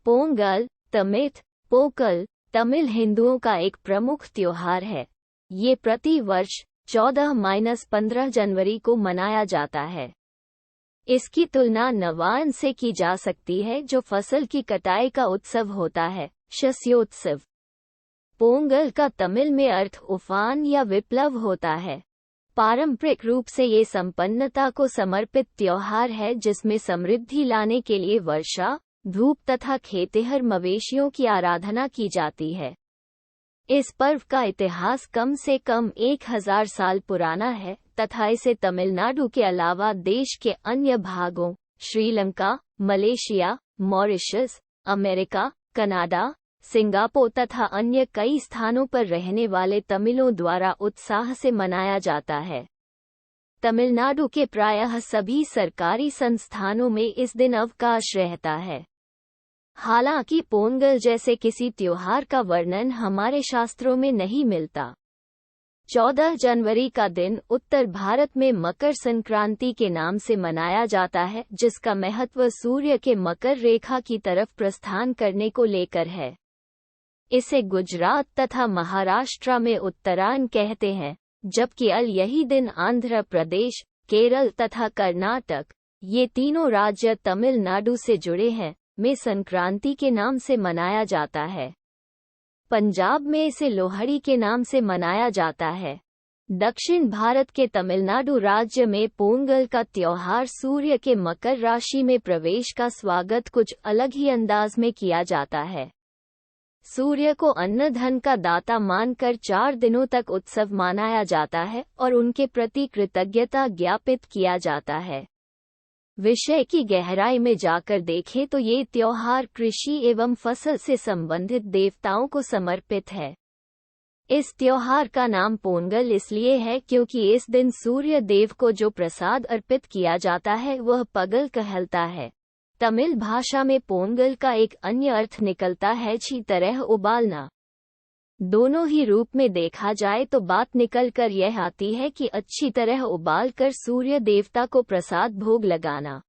पोंगल, तमिथ, पोकल, तमिल हिंदुओं का एक प्रमुख त्योहार है। ये प्रति वर्ष 14-15 जनवरी को मनाया जाता है। इसकी तुलना नवान्न से की जा सकती है, जो फसल की कटाई का उत्सव होता है, शस्योत्सव। पोंगल का तमिल में अर्थ उफान या विप्लव होता है। पारंपरिक रूप से ये संपन्नता को समर्पित त्योहार है, जिसमें समृद्धि लाने के लिए वर्षा, धूप तथा खेतिहर मवेशियों की आराधना की जाती है। इस पर्व का इतिहास कम से कम 1000 साल पुराना है तथा इसे तमिलनाडु के अलावा देश के अन्य भागों, Sri Lanka, Malaysia, Mauritius, America, Canada, Singapore तथा अन्य कई स्थानों पर रहने वाले तमिलों द्वारा उत्साह से मनाया जाता है। तमिलनाडु के प्रायः सभी सरकारी संस्थानों में इस दिन अवकाश रहता है। हालांकि पोंगल जैसे किसी त्योहार का वर्णन हमारे शास्त्रों में नहीं मिलता। 14 जनवरी का दिन उत्तर भारत में मकर संक्रांति के नाम से मनाया जाता है, जिसका महत्व सूर्य के मकर रेखा की तरफ प्रस्थान करने को लेकर है। इसे गुजरात तथा महाराष्ट्र में उत्तरायण कहते हैं, जबकि यही दिन आंध्र प्रदेश, केरल तथा कर्नाटक, ये तीनों राज्य तमिलनाडु से जुड़े हैं, में संक्रांति के नाम से मनाया जाता है। पंजाब में इसे लोहड़ी के नाम से मनाया जाता है। दक्षिण भारत के तमिलनाडु राज्य में पोंगल का त्योहार सूर्य के मकर राशि में प्रवेश का स्वागत कुछ अलग ही अंदाज में किया जाता है। सूर्य को अन्न धन का दाता मानकर 4 दिनों तक उत्सव मनाया जाता है और उनके प्रति कृतज्ञता ज्ञापित किया जाता है। विषय की गहराई में जाकर देखें तो ये त्योहार कृषि एवं फसल से संबंधित देवताओं को समर्पित है। इस त्योहार का नाम पोंगल इसलिए है क्योंकि इस दिन सूर्य देव को जो प्रसाद अर्पित किया जाता है वह पगल कहलता है। तमिल भाषा में पोंगल का एक अन्य अर्थ निकलता है अच्छी तरह उबालना। दोनों ही रूप में देखा जाए तो बात निकल कर यह आती है कि अच्छी तरह उबाल कर सूर्य देवता को प्रसाद भोग लगाना।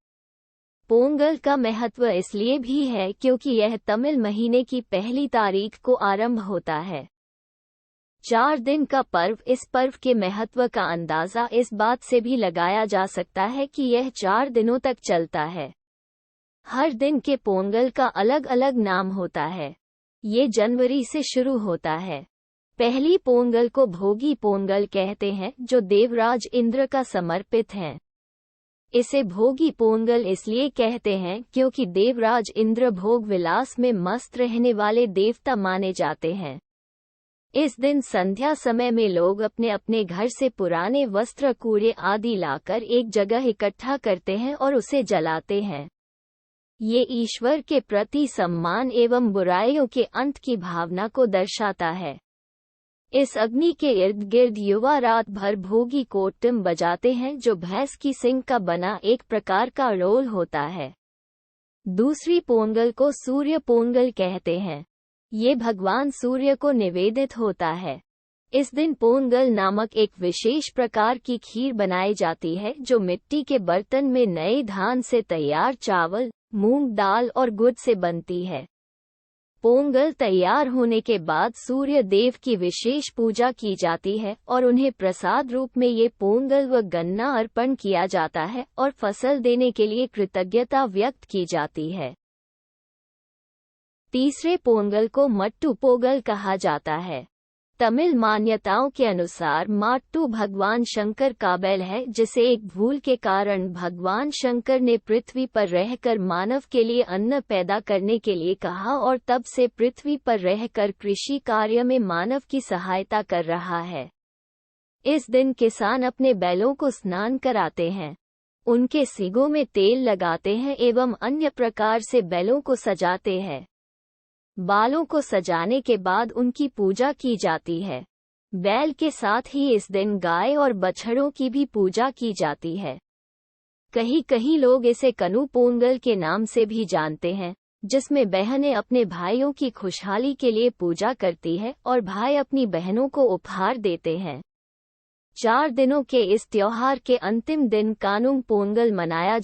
पोंगल का महत्व इसलिए भी है क्योंकि यह तमिल महीने की पहली तारीख को आरंभ होता है। 4 दिन का पर्व। इस पर्व के महत्व का अंदाजा इस बात से भी लगाया जा सकता है कि यह 4 दिनों तक चलता है। हर दिन के पोंगल का अलग अलग नाम होता है। ये जनवरी से शुरू होता है। पहली पोंगल को भोगी पोंगल कहते हैं, जो देवराज इंद्र का समर्पित है। इसे भोगी पोंगल इसलिए कहते हैं क्योंकि देवराज इंद्र भोग विलास में मस्त रहने वाले देवता माने जाते हैं। इस दिन संध्या समय में लोग अपने अपने घर से पुराने वस्त्र, कूड़े आदि लाकर एक जगह इकट्ठा करते हैं और उसे जलाते हैं। ये ईश्वर के प्रति सम्मान एवं बुराइयों के अंत की भावना को दर्शाता है। इस अग्नि के इर्द गिर्द युवा रात भर भोगी कोट्टम बजाते हैं, जो भैंस की सींग का बना एक प्रकार का रोल होता है। दूसरी पोंगल को सूर्य पोंगल कहते हैं। ये भगवान सूर्य को निवेदित होता है। इस दिन पोंगल नामक एक विशेष प्रकार की खीर बनाई जाती है, जो मिट्टी के बर्तन में नए धान से तैयार चावल, मूंग दाल और गुड़ से बनती है। पोंगल तैयार होने के बाद सूर्य देव की विशेष पूजा की जाती है और उन्हें प्रसाद रूप में ये पोंगल व गन्ना अर्पण किया जाता है और फसल देने के लिए कृतज्ञता व्यक्त की जाती है। तीसरे पोंगल को मट्टू पोंगल कहा जाता है। तमिल मान्यताओं के अनुसार माट्टू भगवान शंकर का बैल है, जिसे एक भूल के कारण भगवान शंकर ने पृथ्वी पर रहकर मानव के लिए अन्न पैदा करने के लिए कहा और तब से पृथ्वी पर रहकर कृषि कार्य में मानव की सहायता कर रहा है। इस दिन किसान अपने बैलों को स्नान कराते हैं, उनके सींगों में तेल लगाते हैं एवं अन्य प्रकार से बैलों को सजाते हैं। बालों को सजाने के बाद उनकी पूजा की जाती है। बैल के साथ ही इस दिन गाय और बछड़ों की भी पूजा की जाती है। कहीं कहीं लोग इसे कनु पोंगल के नाम से भी जानते हैं, जिसमें बहनें अपने भाइयों की खुशहाली के लिए पूजा करती है और भाई अपनी बहनों को उपहार देते हैं। 4 दिनों के इस त्योहार के अंतिम दिन कानुंग पोंगल मनाया